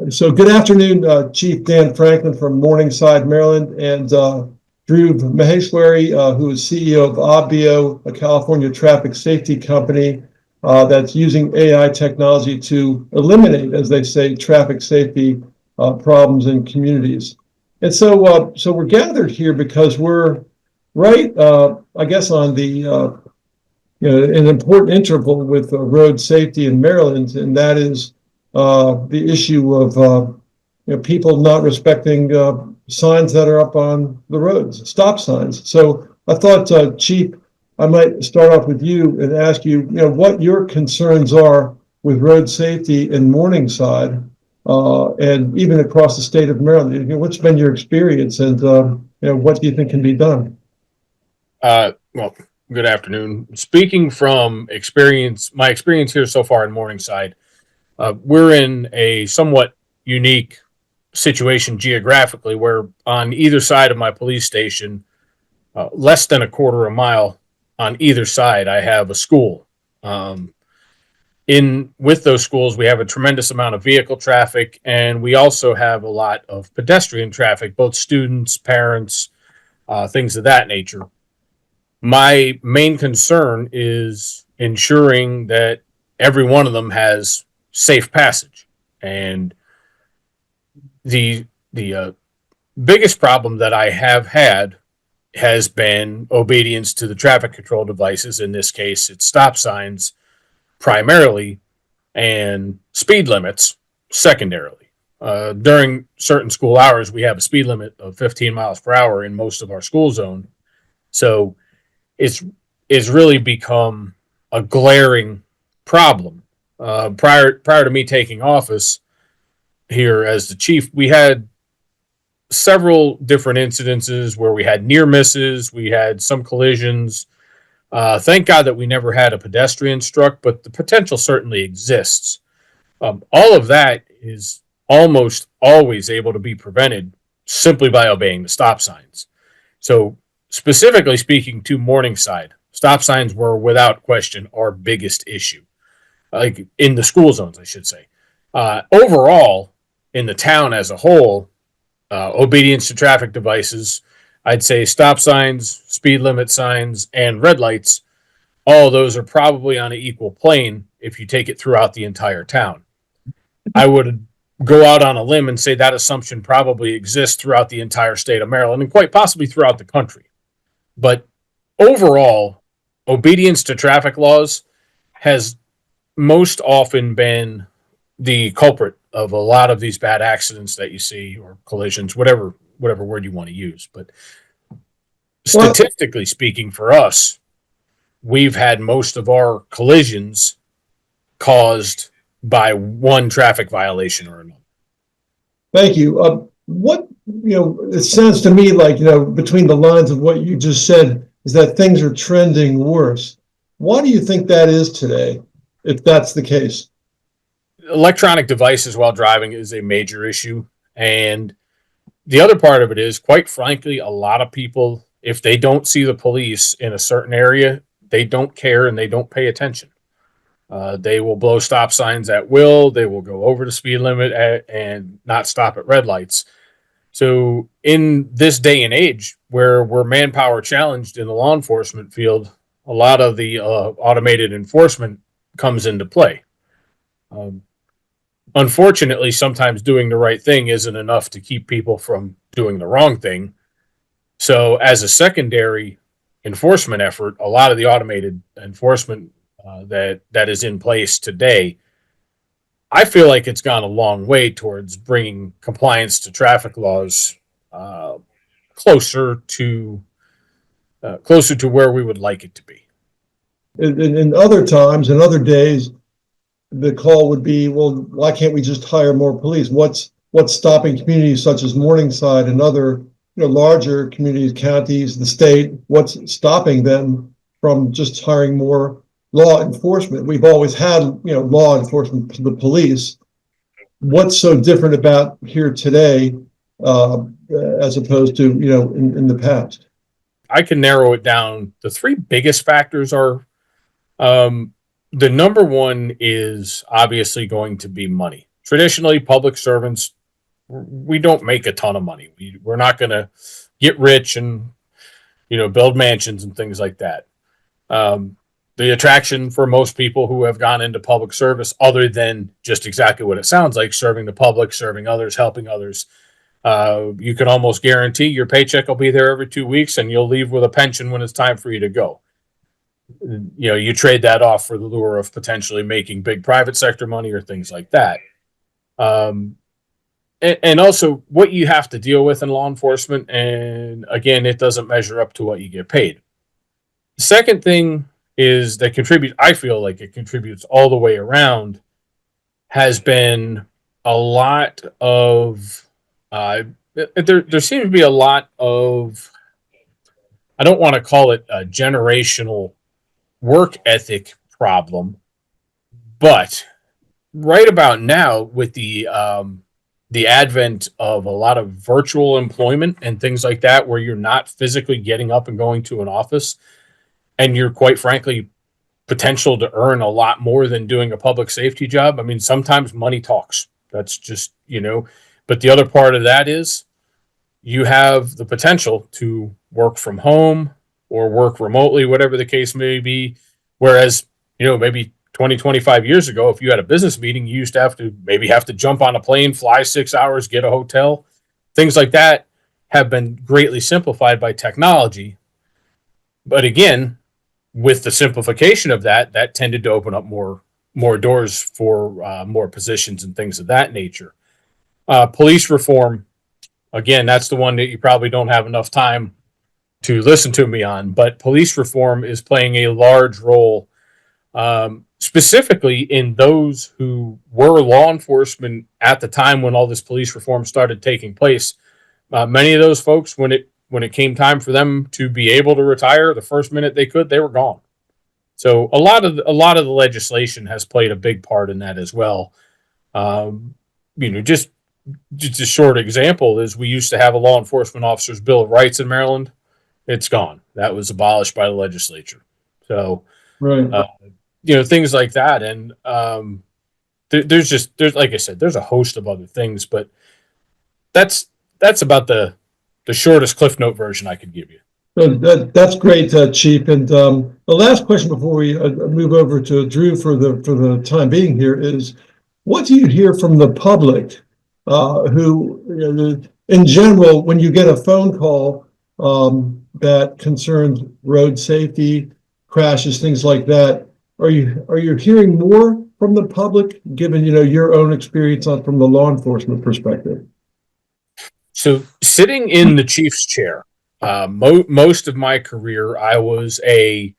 So good afternoon, Chief Dan Franklin from Morningside, Maryland, and Dhruv Maheshwari, who is CEO of Obvio, a California traffic safety company that's using AI technology to eliminate, as they say, traffic safety problems in communities. And so we're gathered here because we're right, I guess, on the an important interval with road safety in Maryland, and that is the issue of people not respecting signs that are up on the roads, stop signs. So I thought, Chief, I might start off with you and ask you, what your concerns are with road safety in Morningside and even across the state of Maryland. What's been your experience, and what do you think can be done? Well, good afternoon. Speaking from experience, my experience here so far in Morningside, we're in a somewhat unique situation geographically where on either side of my police station, less than a quarter of a mile on either side, I have a school. With those schools, we have a tremendous amount of vehicle traffic, and we also have a lot of pedestrian traffic, both students, parents, things of that nature. My main concern is ensuring that every one of them has safe passage. And the biggest problem that I have had has been obedience to the traffic control devices. In this case, it's stop signs primarily and speed limits secondarily. During certain school hours, we have a speed limit of 15 miles per hour in most of our school zone. So it's really become a glaring problem. Prior to me taking office here as the chief, we had several different incidences where we had near misses, we had some collisions. Thank God that we never had a pedestrian struck, but the potential certainly exists. All of that is almost always able to be prevented simply by obeying the stop signs. So specifically speaking to Morningside, stop signs were without question our biggest issue, like in the school zones, I should say. Overall, in the town as a whole, obedience to traffic devices, I'd say stop signs, speed limit signs, and red lights, all of those are probably on an equal plane if you take it throughout the entire town. I would go out on a limb and say that assumption probably exists throughout the entire state of Maryland and quite possibly throughout the country. But overall, obedience to traffic laws has most often been the culprit of a lot of these bad accidents that you see, or collisions, whatever word you want to use. But statistically speaking, for us, we've had most of our collisions caused by one traffic violation or another. Thank you. It sounds to me like, between the lines of what you just said, is that things are trending worse. Why do you think that is today, if that's the case? Electronic devices while driving is a major issue. And the other part of it is, quite frankly, a lot of people, if they don't see the police in a certain area, they don't care and they don't pay attention. They will blow stop signs at will. They will go over the speed limit and not stop at red lights. So in this day and age where we're manpower challenged in the law enforcement field, a lot of the automated enforcement comes into play. Unfortunately, sometimes doing the right thing isn't enough to keep people from doing the wrong thing. So as a secondary enforcement effort, a lot of the automated enforcement that is in place today, I feel like it's gone a long way towards bringing compliance to traffic laws closer to where we would like it to be. In other times, in other days, the call would be, well, why can't we just hire more police? What's stopping communities such as Morningside and other larger communities, counties, the state? What's stopping them from just hiring more law enforcement? We've always had law enforcement, the police. What's so different about here today as opposed to in the past? I can narrow it down. The three biggest factors are the number one is obviously going to be money. traditionally public servants, we don't make a ton of money. We're not going to get rich and, build mansions and things like that. The attraction for most people who have gone into public service, other than just exactly what it sounds like, serving the public, serving others, helping others, you can almost guarantee your paycheck will be there every 2 weeks and you'll leave with a pension when it's time for you to go. You trade that off for the lure of potentially making big private sector money or things like that. And also what you have to deal with in law enforcement. And again, it doesn't measure up to what you get paid. The second thing is that I feel like it contributes all the way around, has been a lot of, there seems to be a lot of, I don't want to call it a generational work ethic problem, but right about now with the advent of a lot of virtual employment and things like that, where you're not physically getting up and going to an office, and you're quite frankly potential to earn a lot more than doing a public safety job. I mean, sometimes money talks. That's just, but the other part of that is you have the potential to work from home or work remotely, whatever the case may be. Whereas, maybe 20, 25 years ago, if you had a business meeting, you used to have to jump on a plane, fly 6 hours, get a hotel. Things like that have been greatly simplified by technology. But again, with the simplification of that tended to open up more doors for more positions and things of that nature. Police reform, again, that's the one that you probably don't have enough time to listen to me on, but police reform is playing a large role, specifically in those who were law enforcement at the time when all this police reform started taking place. Many of those folks, when it came time for them to be able to retire, the first minute they could, they were gone. So a lot of the legislation has played a big part in that as well. Just a short example is we used to have a law enforcement officer's Bill of Rights in Maryland. It's gone. That was abolished by the legislature. So, Right. Things like that. And there's like I said, there's a host of other things, but that's about the shortest Cliff Note version I could give you. That's great, Chief. And the last question before we move over to Dhruv for the time being here is, what do you hear from the public who, in general, when you get a phone call that concerns road safety, crashes, things like that, are you hearing more from the public, given your own experience from the law enforcement perspective? So sitting in the chief's chair, most of my career, I was a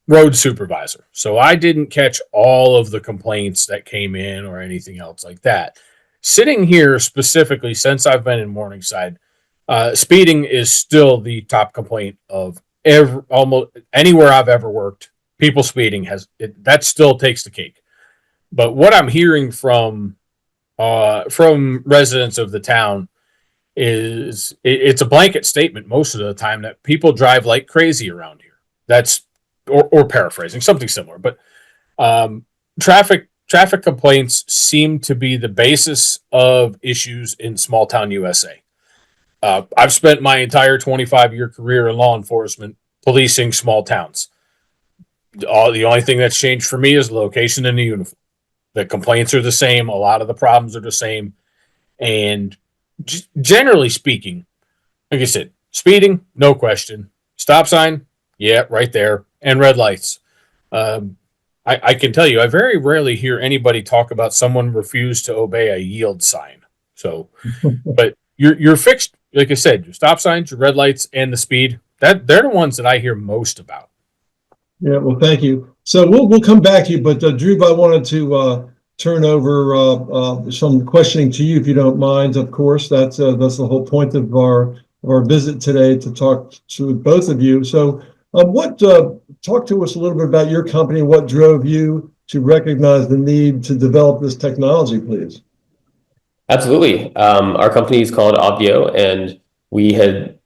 road supervisor. So I didn't catch all of the complaints that came in or anything else like that. Sitting here specifically, since I've been in Morningside, speeding is still the top complaint of almost anywhere I've ever worked. People speeding that still takes the cake. But what I'm hearing from residents of the town is it's a blanket statement most of the time that people drive like crazy around here. That's or paraphrasing something similar, but traffic complaints seem to be the basis of issues in small town USA. I've spent my entire 25-year career in law enforcement policing small towns. The only thing that's changed for me is the location and the uniform. The complaints are the same. A lot of the problems are the same. And generally speaking, like I said, speeding, no question. Stop sign, yeah, right there. And red lights. I can tell you, I very rarely hear anybody talk about someone refused to obey a yield sign. So, but you're fixed. Like I said, your stop signs, your red lights, and the speed, they're the ones that I hear most about. Yeah, well, thank you. So we'll come back to you, but Dhruv, I wanted to turn over some questioning to you, if you don't mind. Of course, that's the whole point of our visit today, to talk to both of you. So, talk to us a little bit about your company. What drove you to recognize the need to develop this technology, please? Absolutely. Our company is called Obvio, and we had,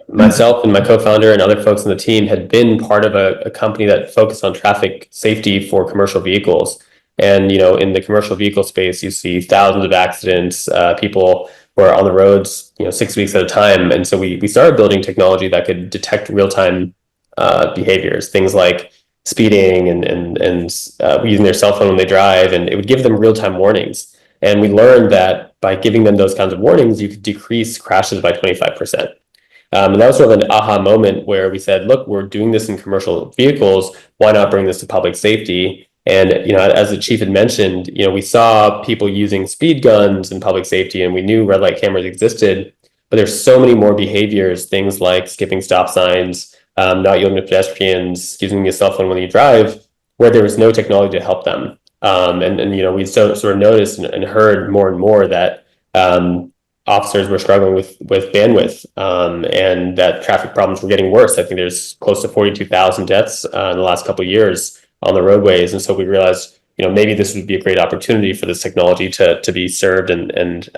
myself and my co-founder and other folks on the team had been part of a company that focused on traffic safety for commercial vehicles. And, in the commercial vehicle space, you see thousands of accidents, people who are on the roads, 6 weeks at a time. And so we started building technology that could detect real-time behaviors, things like speeding and using their cell phone when they drive, and it would give them real-time warnings. And we learned that by giving them those kinds of warnings, you could decrease crashes by 25%. And that was sort of an aha moment where we said, look, we're doing this in commercial vehicles. Why not bring this to public safety? And, as the chief had mentioned, we saw people using speed guns in public safety, and we knew red light cameras existed, but there's so many more behaviors, things like skipping stop signs, not yielding to pedestrians, using your cell phone when you drive, where there was no technology to help them. We sort of noticed and heard more and more that officers were struggling with bandwidth, and that traffic problems were getting worse. I think there's close to 42,000 deaths in the last couple of years on the roadways. And so we realized, maybe this would be a great opportunity for this technology to be served and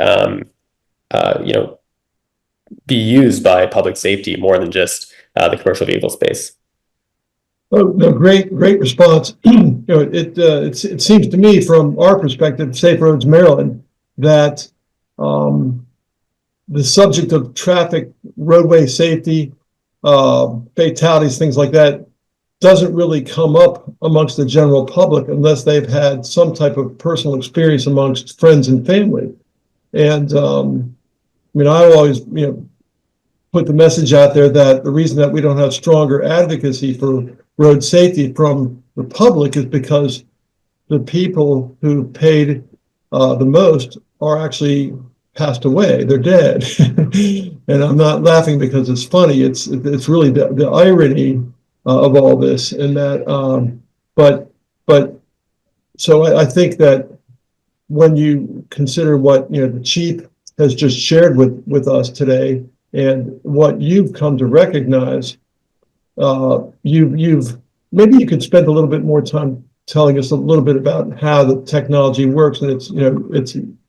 be used by public safety more than just the commercial vehicle space. Oh, no, great response. It seems to me from our perspective, Safe Roads Maryland, that the subject of traffic, roadway safety, fatalities, things like that, doesn't really come up amongst the general public unless they've had some type of personal experience amongst friends and family. And I always, put the message out there that the reason that we don't have stronger advocacy for road safety from the public is because the people who paid the most are actually passed away. They're dead. And I'm not laughing because it's funny. It's really the irony of all this, and that so I think that when you consider what the chief has just shared with us today, and what you've come to recognize, you've maybe you could spend a little bit more time telling us a little bit about how the technology works, and it's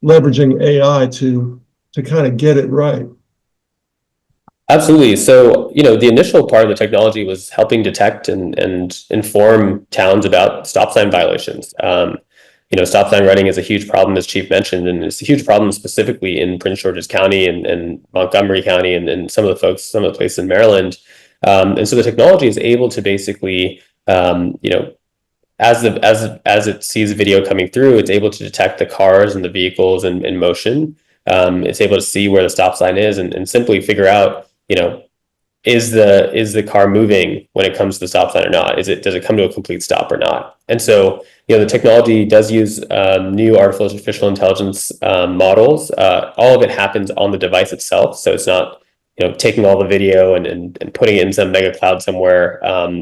leveraging AI to kind of get it right. Absolutely. So, the initial part of the technology was helping detect and inform towns about stop sign violations. Stop sign running is a huge problem, as Chief mentioned, and it's a huge problem specifically in Prince George's County and Montgomery County and some of the places in Maryland. And so the technology is able to basically, as it sees a video coming through, it's able to detect the cars and the vehicles in motion. It's able to see where the stop sign is and simply figure out, is the car moving when it comes to the stop sign or not? Does it come to a complete stop or not? And so, the technology does use new artificial intelligence models. All of it happens on the device itself. So it's not, taking all the video and putting it in some mega cloud somewhere.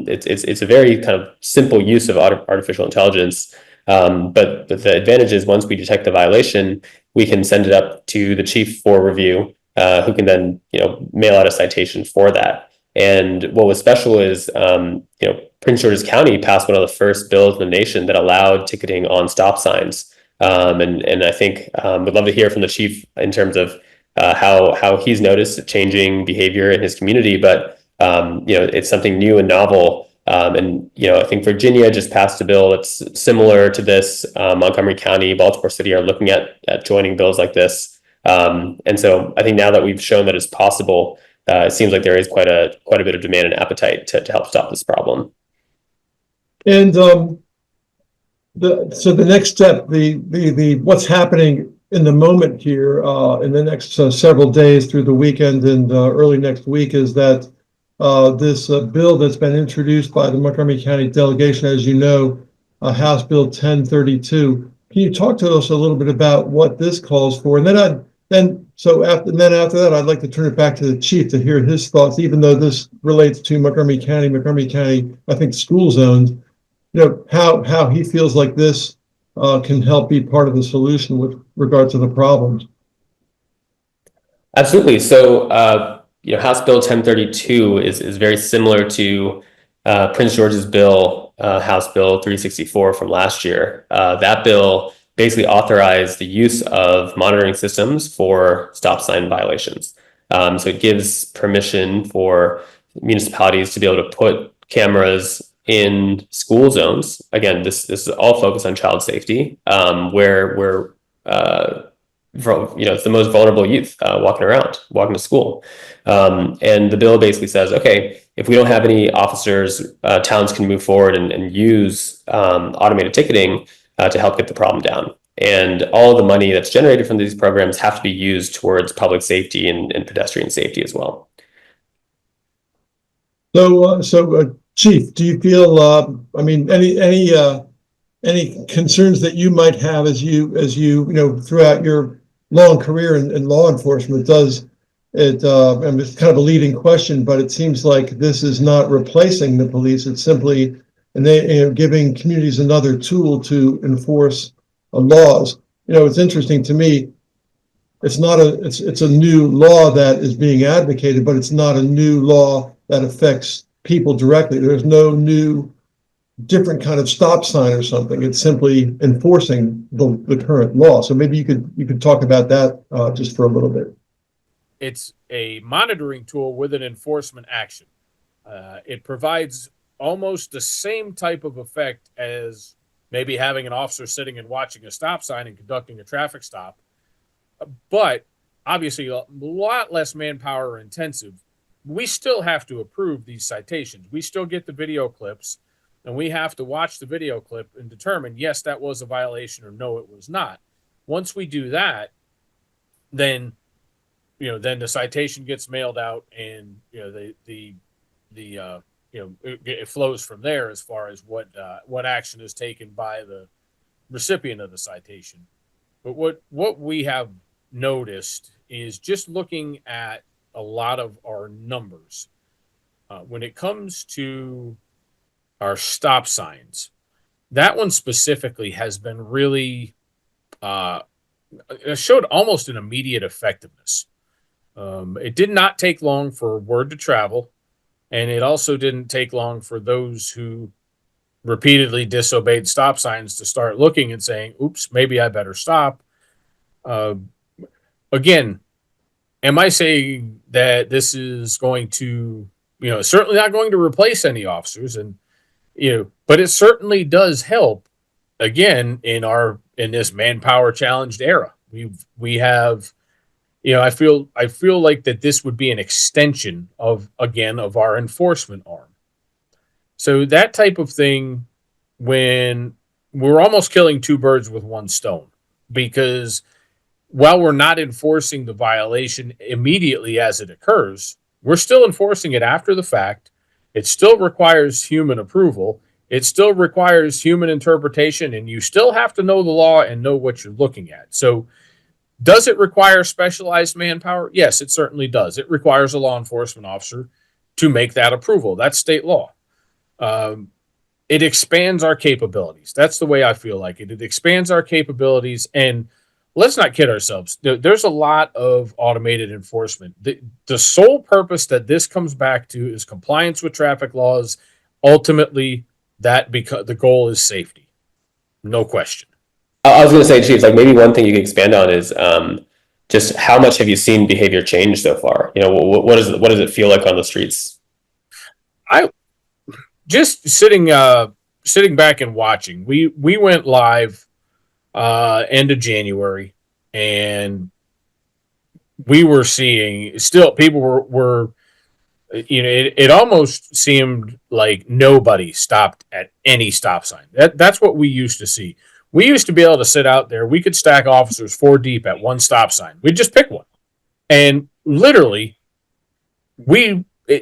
It's a very kind of simple use of artificial intelligence. But the advantage is once we detect the violation, we can send it up to the chief for review, who can then, mail out a citation for that. And what was special is, Prince George's County passed one of the first bills in the nation that allowed ticketing on stop signs. And I think we'd love to hear from the chief in terms of how he's noticed changing behavior in his community. But it's something new and novel. And I think Virginia just passed a bill that's similar to this. Montgomery County, Baltimore City are looking at joining bills like this. And so I think now that we've shown that it's possible, it seems like there is quite a bit of demand and appetite to help stop this problem. And so the next step, the what's happening in the moment here in the next several days through the weekend and early next week is that this bill that's been introduced by the Montgomery County delegation, as you know, House Bill 1032. Can you talk to us a little bit about what this calls for? And then after that, I'd like to turn it back to the chief to hear his thoughts, even though this relates to Montgomery County, I think school zones, how he feels like this can help be part of the solution with regard to the problems. Absolutely. So, House Bill 1032 is very similar to Prince George's bill, House Bill 364 from last year. That bill basically authorized the use of monitoring systems for stop sign violations. So it gives permission for municipalities to be able to put cameras in school zones. Again, this is all focused on child safety, where it's the most vulnerable youth walking to school. And the bill basically says, okay, if we don't have any officers, towns can move forward and use automated ticketing to help get the problem down. And all of the money that's generated from these programs have to be used towards public safety and pedestrian safety as well. So, Chief, do you feel, any concerns that you might have as you throughout your long career in law enforcement? Does it, and it's kind of a leading question, but it seems like this is not replacing the police. It's simply giving communities another tool to enforce laws. It's interesting to me. It's a new law that is being advocated, but it's not a new law that affects people directly. There's no new different kind of stop sign or something. It's simply enforcing the current law. So maybe you could talk about that just for a little bit. It's a monitoring tool with an enforcement action. It provides almost the same type of effect as maybe having an officer sitting and watching a stop sign and conducting a traffic stop, but obviously a lot less manpower intensive. We still have to approve these citations. We still get the video clips, and we have to watch the video clip and determine, yes, that was a violation, or no, it was not. Once we do that, then the citation gets mailed out, and it flows from there as far as what action is taken by the recipient of the citation. But what we have noticed is, just looking at a lot of our numbers, when it comes to our stop signs, that one specifically has been really it showed almost an immediate effectiveness. It did not take long for word to travel, and it also didn't take long for those who repeatedly disobeyed stop signs to start looking and saying, oops, maybe I better stop. Again, am I saying that this is going to, certainly not going to replace any officers, and but it certainly does help. Again, in this manpower challenged era, we have, I feel like that this would be an extension of our enforcement arm. So that type of thing, when we're almost killing two birds with one stone, because while we're not enforcing the violation immediately as it occurs, we're still enforcing it after the fact. It still requires human approval. It still requires human interpretation, and you still have to know the law and know what you're looking at. So does it require specialized manpower? Yes, it certainly does. It requires a law enforcement officer to make that approval. That's state law. It expands our capabilities. That's the way I feel like it. It expands our capabilities, and let's not kid ourselves. There's a lot of automated enforcement. The sole purpose that this comes back to is compliance with traffic laws. Ultimately, because the goal is safety. No question. I was going to say, Chief, like maybe one thing you could expand on is just how much have you seen behavior change so far? What does it feel like on the streets? I just sitting back and watching. We went live end of January, and we were seeing still people were it almost seemed like nobody stopped at any stop sign. That's what we used to see. We used to be able to sit out there. We could stack officers 4 deep at one stop sign. We'd just pick one. And literally,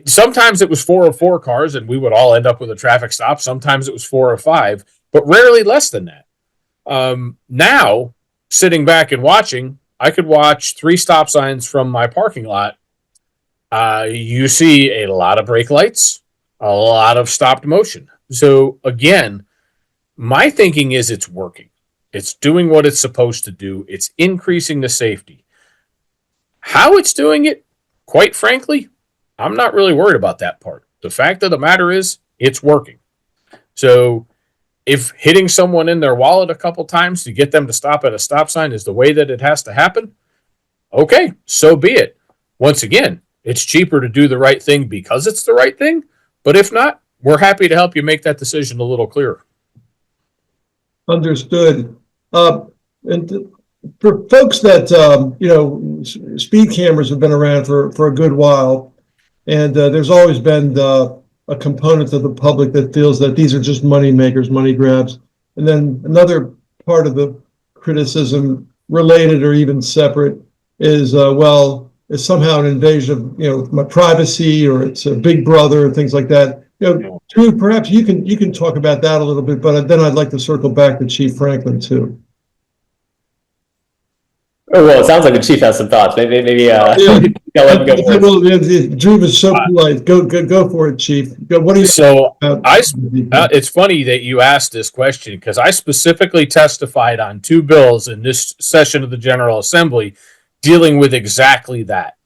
sometimes it was 4 or 4 cars, and we would all end up with a traffic stop. Sometimes it was 4 or 5, but rarely less than that. Now, sitting back and watching, I could watch 3 stop signs from my parking lot. You see a lot of brake lights, a lot of stopped motion. So again, my thinking is it's working. It's doing what it's supposed to do. It's increasing the safety. How it's doing it, quite frankly, I'm not really worried about that part. The fact of the matter is, it's working. So if hitting someone in their wallet a couple times to get them to stop at a stop sign is the way that it has to happen, okay, so be it. Once again, it's cheaper to do the right thing because it's the right thing. But if not, we're happy to help you make that decision a little clearer. Understood. And for folks that, speed cameras have been around for a good while, and there's always been a component of the public that feels that these are just money makers, money grabs. And then another part of the criticism, related or even separate, is, it's somehow an invasion of, my privacy, or it's a big brother, and things like that. Drew, perhaps you can talk about that a little bit, but then I'd like to circle back to Chief Franklin too. Oh, well, it sounds like the chief has some thoughts. Maybe I'll let him go first. Drew was so polite. Go for it, Chief. What do you? So it's funny that you asked this question, because I specifically testified on 2 bills in this session of the General Assembly dealing with exactly that.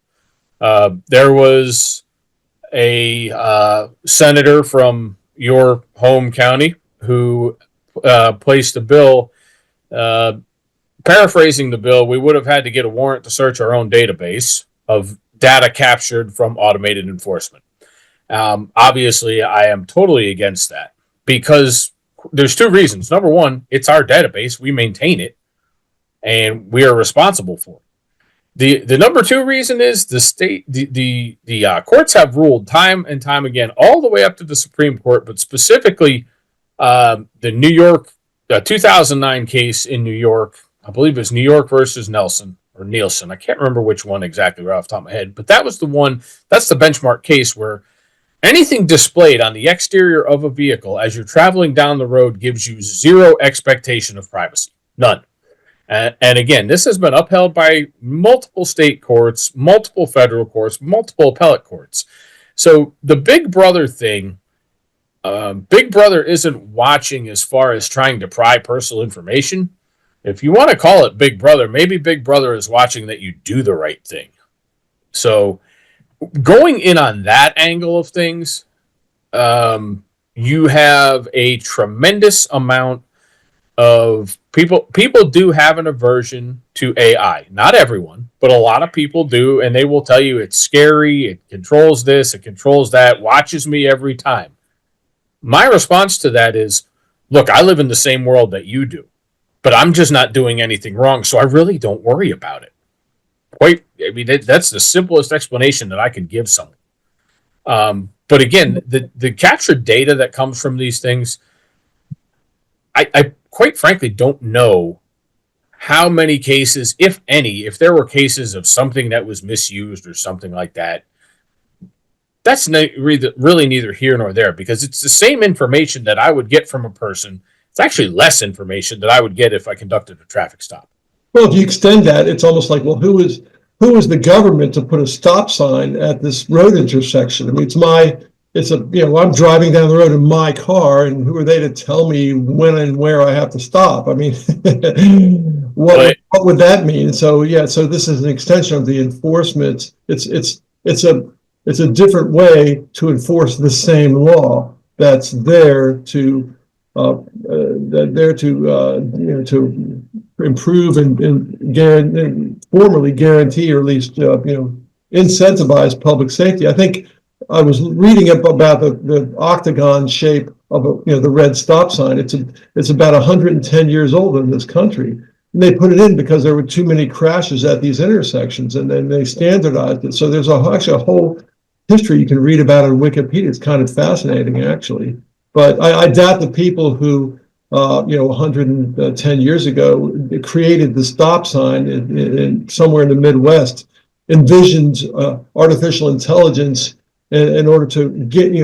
There was a senator from your home county who placed a bill. Paraphrasing the bill, we would have had to get a warrant to search our own database of data captured from automated enforcement. Obviously, I am totally against that, because there's 2 reasons. Number one, it's our database. We maintain it, and we are responsible for it. The number 2 reason is the courts have ruled time and time again, all the way up to the Supreme Court, but specifically the New York 2009 case in New York. I believe it's New York versus Nielsen. I can't remember which one exactly right off the top of my head, but that was the one. That's the benchmark case where anything displayed on the exterior of a vehicle as you're traveling down the road gives you 0 expectation of privacy. None. And again, this has been upheld by multiple state courts, multiple federal courts, multiple appellate courts. So the Big Brother thing, Big Brother isn't watching as far as trying to pry personal information. If you want to call it Big Brother, maybe Big Brother is watching that you do the right thing. So going in on that angle of things, you have a tremendous amount of people do have an aversion to AI. Not everyone, but a lot of people do, and they will tell you it's scary, it controls this, it controls that, watches me every time. My response to that is, look, I live in the same world that you do, but I'm just not doing anything wrong, so I really don't worry about it. That's the simplest explanation that I could give someone. But again, the captured data that comes from these things, I quite frankly don't know how many cases, if any, if there were cases of something that was misused or something like that. That's really neither here nor there, because it's the same information that I would get from a person. It's actually less information that I would get if I conducted a traffic stop. Well, if you extend that, it's almost like, well, who is the government to put a stop sign at this road intersection? I mean, I'm driving down the road in my car, and who are they to tell me when and where I have to stop? I mean, what would that mean? So this is an extension of the enforcement. It's a different way to enforce the same law that's there to to improve and formally guarantee, or at least incentivize public safety. I think I was reading up about the octagon shape of the red stop sign. It's about 110 years old in this country. And they put it in because there were too many crashes at these intersections, and then they standardized it. So there's actually a whole history you can read about on Wikipedia. It's kind of fascinating, actually. But I doubt the people who, 110 years ago created the stop sign in somewhere in the Midwest envisioned artificial intelligence in order to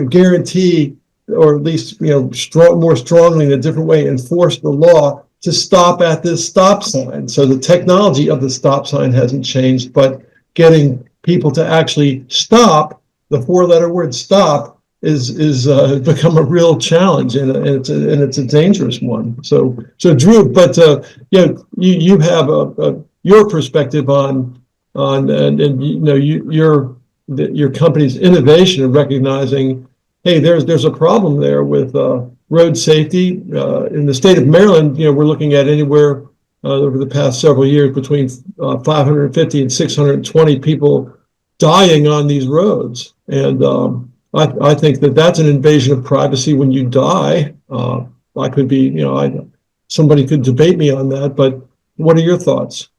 guarantee, or at least more strongly in a different way, enforce the law to stop at this stop sign. So the technology of the stop sign hasn't changed, but getting people to actually stop, the 4-letter word stop, is become a real challenge, and it's a dangerous one. So Drew, but you have your perspective on your company's innovation of recognizing, hey, there's a problem there with road safety in the state of Maryland. We're looking at anywhere over the past several years between 550 and 620 people dying on these roads, and I think that that's an invasion of privacy when you die. I could be, somebody could debate me on that, but what are your thoughts?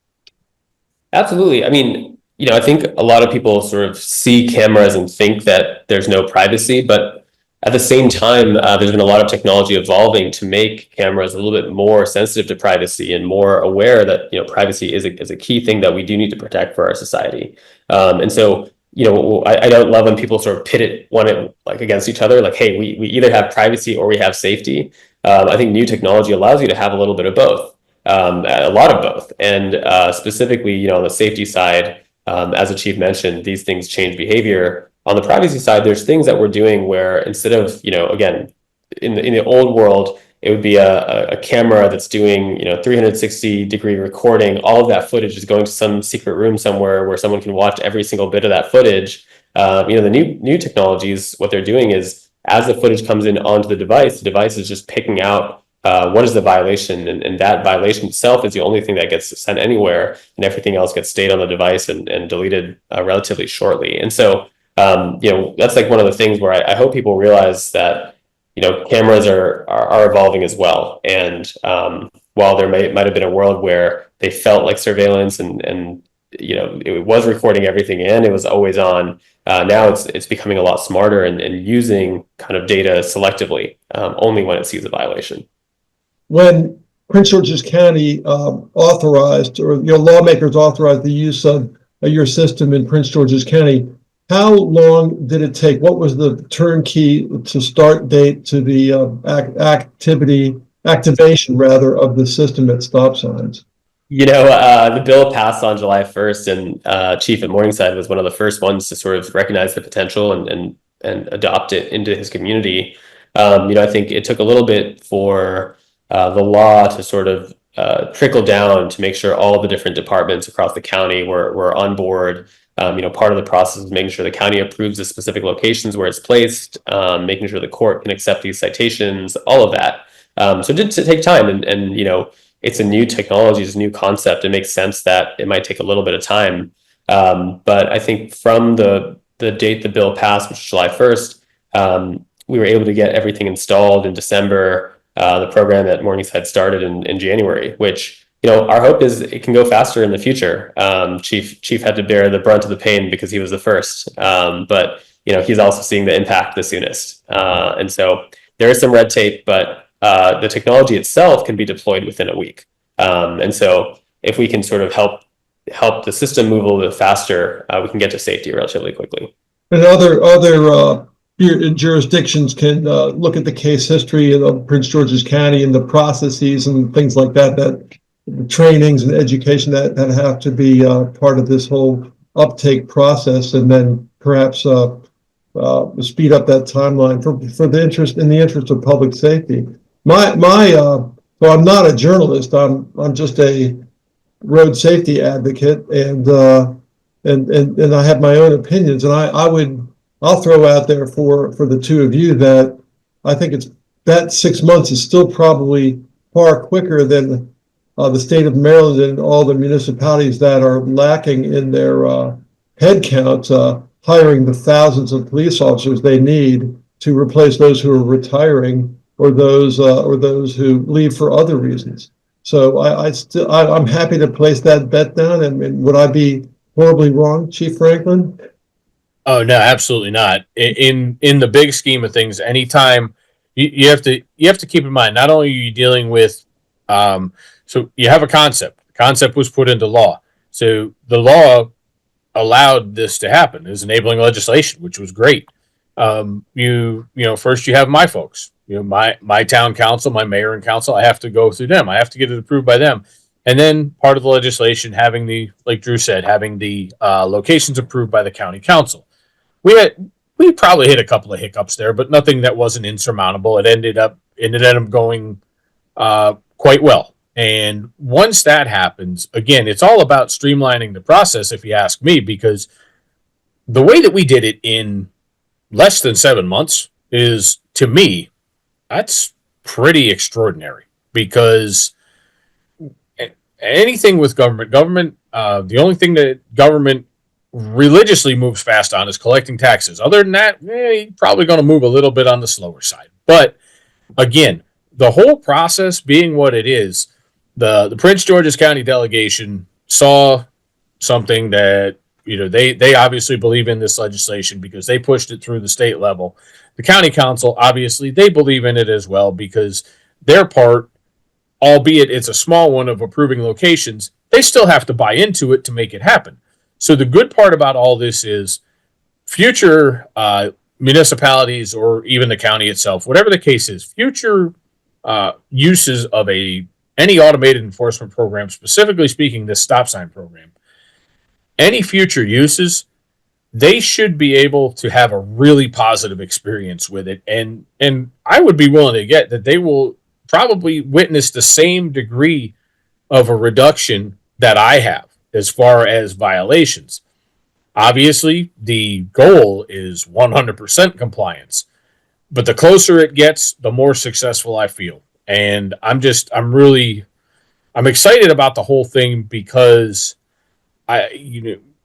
Absolutely. I mean, I think a lot of people sort of see cameras and think that there's no privacy, but at the same time, there's been a lot of technology evolving to make cameras a little bit more sensitive to privacy and more aware that, privacy is a key thing that we do need to protect for our society. And so, I don't love when people sort of pit it like against each other, like, hey, we either have privacy or we have safety. I think new technology allows you to have a little bit of both. A lot of both. And specifically, on the safety side, as the chief mentioned, these things change behavior. On the privacy side, there's things that we're doing where instead of, again, in the old world, it would be a camera that's doing, 360-degree recording. All of that footage is going to some secret room somewhere where someone can watch every single bit of that footage. The new technologies, what they're doing is as the footage comes in onto the device is just picking out what is the violation, and that violation itself is the only thing that gets sent anywhere, and everything else gets stayed on the device and deleted relatively shortly. And so, that's like one of the things where I hope people realize that, cameras are evolving as well. And while there might have been a world where they felt like surveillance and it was recording everything and it was always on, now it's becoming a lot smarter and using kind of data selectively, only when it sees a violation. When Prince George's County authorized, or lawmakers authorized the use of your system in Prince George's County, how long did it take? What was the turnkey to start date to the activation rather of the system at stop signs? The bill passed on July 1st, and Chief at Morningside was one of the first ones to sort of recognize the potential and adopt it into his community. I think it took a little bit for the law to sort of trickle down to make sure all the different departments across the county were on board. Part of the process is making sure the county approves the specific locations where it's placed, making sure the court can accept these citations, all of that. So it did take time, and it's a new technology, it's a new concept. It makes sense that it might take a little bit of time. But I think from the date the bill passed, which is July 1st, we were able to get everything installed in December. The program at Morningside started in January, which, our hope is it can go faster in the future. Chief had to bear the brunt of the pain because he was the first, but he's also seeing the impact the soonest. And so there is some red tape, but the technology itself can be deployed within a week. And so if we can sort of help the system move a little bit faster, we can get to safety relatively quickly. And other jurisdictions can look at the case history of Prince George's County and the processes and things like that, the trainings and education that have to be part of this whole uptake process, and then perhaps speed up that timeline for the interest of public safety. So I'm not a journalist. I'm just a road safety advocate, and I have my own opinions, and I'll throw out there for the two of you that I think that 6 months is still probably far quicker than the state of Maryland and all the municipalities that are lacking in their head count, hiring the thousands of police officers they need to replace those who are retiring or those who leave for other reasons. So I'm happy to place that bet down. And would I be horribly wrong, Chief Franklin? Oh, no, absolutely not. In the big scheme of things, anytime you have to keep in mind, not only are you dealing with, so you have a concept. The concept was put into law. So the law allowed this to happen as enabling legislation, which was great. First you have my folks, my town council, my mayor and council. I have to go through them. I have to get it approved by them. And then part of the legislation having like Drew said, having the locations approved by the county council. We probably hit a couple of hiccups there, but nothing that wasn't insurmountable. It ended up going quite well. And once that happens, again, it's all about streamlining the process, if you ask me, because the way that we did it in less than 7 months is, to me, that's pretty extraordinary. Because anything with government, the only thing that government religiously moves fast on is collecting taxes. Other than that, he's probably going to move a little bit on the slower side. But again, the whole process being what it is, the Prince George's County delegation saw something that, they obviously believe in this legislation because they pushed it through the state level. The county council, obviously, they believe in it as well because their part, albeit it's a small one of approving locations, they still have to buy into it to make it happen. So the good part about all this is future municipalities or even the county itself, whatever the case is, future uses of any automated enforcement program, specifically speaking, this stop sign program, any future uses, they should be able to have a really positive experience with it. And I would be willing to get that they will probably witness the same degree of a reduction that I have as far as violations. Obviously, the goal is 100% compliance, but the closer it gets, the more successful I feel. And I'm excited about the whole thing because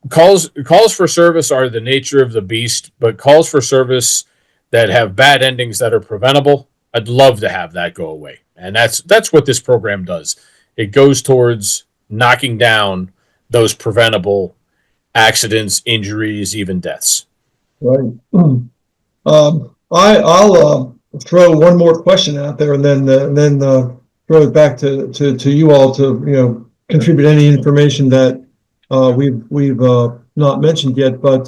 calls for service are the nature of the beast, but calls for service that have bad endings that are preventable, I'd love to have that go away. And that's what this program does. It goes towards knocking down those preventable accidents, injuries, even deaths. Right. I'll throw one more question out there and then throw it back to you all to contribute any information that we've not mentioned yet. But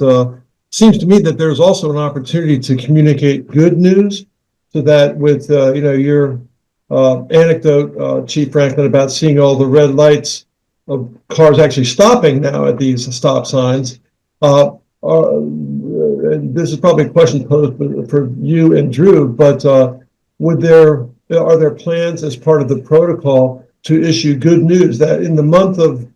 seems to me that there's also an opportunity to communicate good news, so that with your anecdote, Chief Franklin, about seeing all the red lights of cars actually stopping now at these stop signs. And this is probably a question posed for you and Drew, but are there plans as part of the protocol to issue good news that in the month of,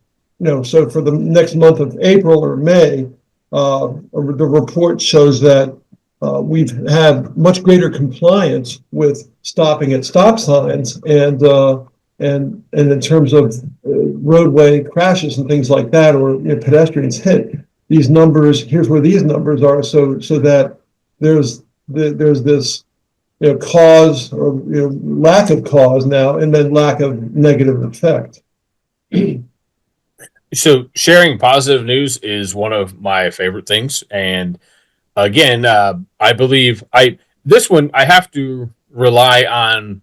so for the next month of April or May, the report shows that we've had much greater compliance with stopping at stop signs and in terms of roadway crashes and things like that, or pedestrians hit. These numbers, here's where these numbers are, so that there's this cause or lack of cause now, and then lack of negative effect. So sharing positive news is one of my favorite things, and again, I believe this one I have to rely on,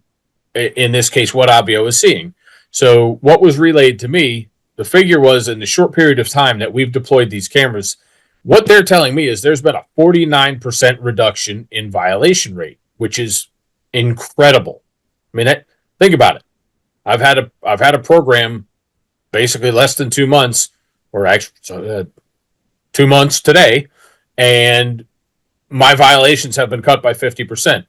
in this case, what Obvio is seeing. So what was relayed to me, the figure was in the short period of time that we've deployed these cameras, what they're telling me is there's been a 49% reduction in violation rate, which is incredible. I mean, think about it. I've had a program basically less than 2 months, or actually 2 months today, and my violations have been cut by 50%.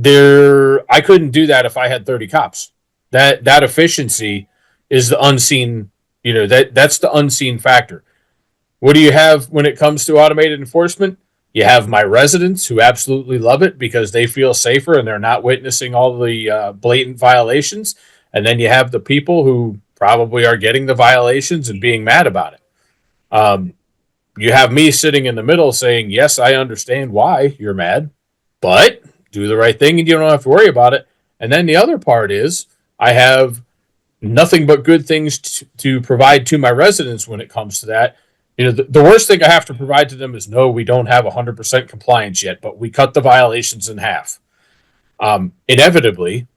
I couldn't do that if I had 30 cops. That efficiency is the unseen, that's the unseen factor. What do you have when it comes to automated enforcement? You have my residents who absolutely love it because they feel safer and they're not witnessing all the blatant violations. And then you have the people who probably are getting the violations and being mad about it. You have me sitting in the middle saying, yes, I understand why you're mad, but do the right thing and you don't have to worry about it. And then the other part is I have nothing but good things to provide to my residents when it comes to that. The worst thing I have to provide to them is, no, we don't have 100% compliance yet, but we cut the violations in half. Inevitably,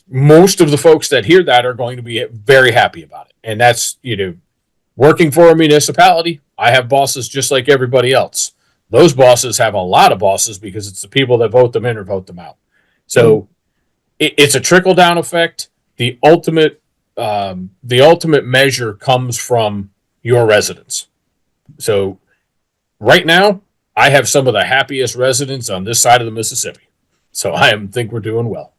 most of the folks that hear that are going to be very happy about it. And that's, working for a municipality, I have bosses just like everybody else. Those bosses have a lot of bosses because it's the people that vote them in or vote them out. So it's a trickle-down effect. The ultimate measure comes from your residents. So right now, I have some of the happiest residents on this side of the Mississippi. So I think we're doing well.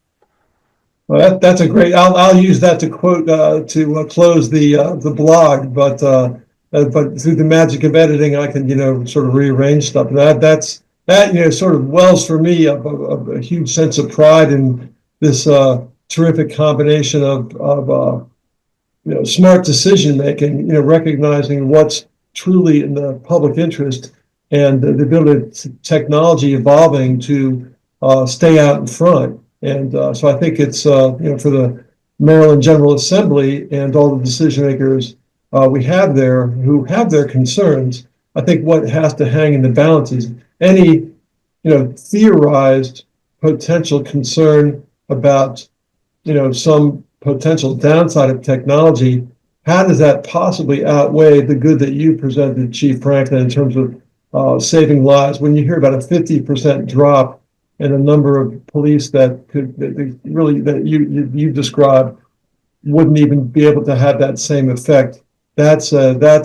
Well, that's a great. I'll use that to quote to close the blog. But through the magic of editing, I can sort of rearrange stuff. That sort of wells for me a huge sense of pride in this terrific combination of smart decision making. Recognizing what's truly in the public interest, and the ability of technology evolving to stay out in front. And so I think it's, for the Maryland General Assembly and all the decision makers we have there who have their concerns, I think what has to hang in the balance is any, theorized potential concern about, some potential downside of technology. How does that possibly outweigh the good that you presented, Chief Franklin, in terms of saving lives? When you hear about a 50% drop in the number of police that you described wouldn't even be able to have that same effect, that's about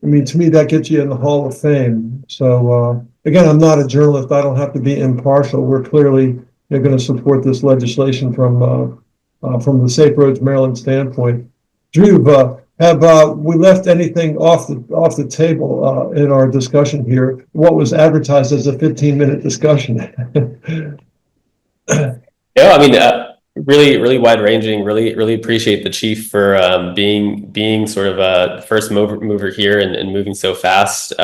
to me, that gets you in the Hall of Fame. So again, I'm not a journalist. I don't have to be impartial. We're clearly going to support this legislation from the Safe Roads Maryland standpoint. Dhruv, have we left anything off the table in our discussion here? What was advertised as a 15-minute discussion? Really, really wide ranging. Really appreciate the chief for being sort of a first mover here and moving so fast.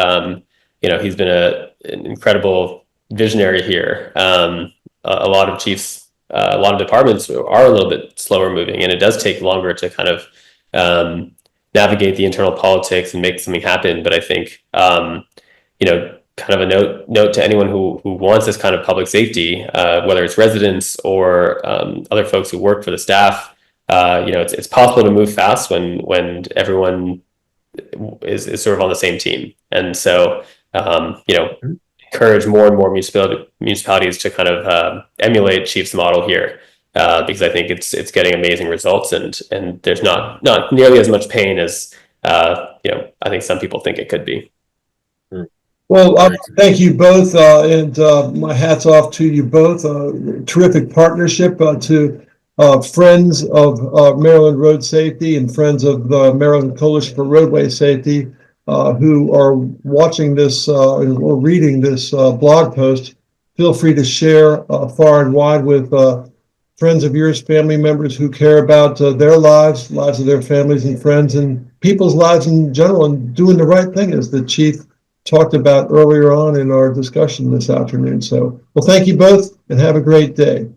He's been an incredible visionary here. A lot of chiefs, a lot of departments are a little bit slower moving, and it does take longer to kind of navigate the internal politics and make something happen. But I think kind of a note to anyone who wants this kind of public safety, whether it's residents or other folks who work for the staff. It's possible to move fast when everyone is sort of on the same team. And so encourage more and more municipalities to kind of emulate Chief's model here, because I think it's getting amazing results, and there's not nearly as much pain as I think some people think it could be. Well, thank you both, and my hat's off to you both. Terrific partnership to friends of Maryland Road Safety and friends of the Maryland Coalition for Roadway Safety who are watching this or reading this blog post. Feel free to share far and wide with friends of yours, family members who care about their lives of their families and friends, and people's lives in general, and doing the right thing, as the chief talked about earlier on in our discussion this afternoon. So, well, thank you both and have a great day.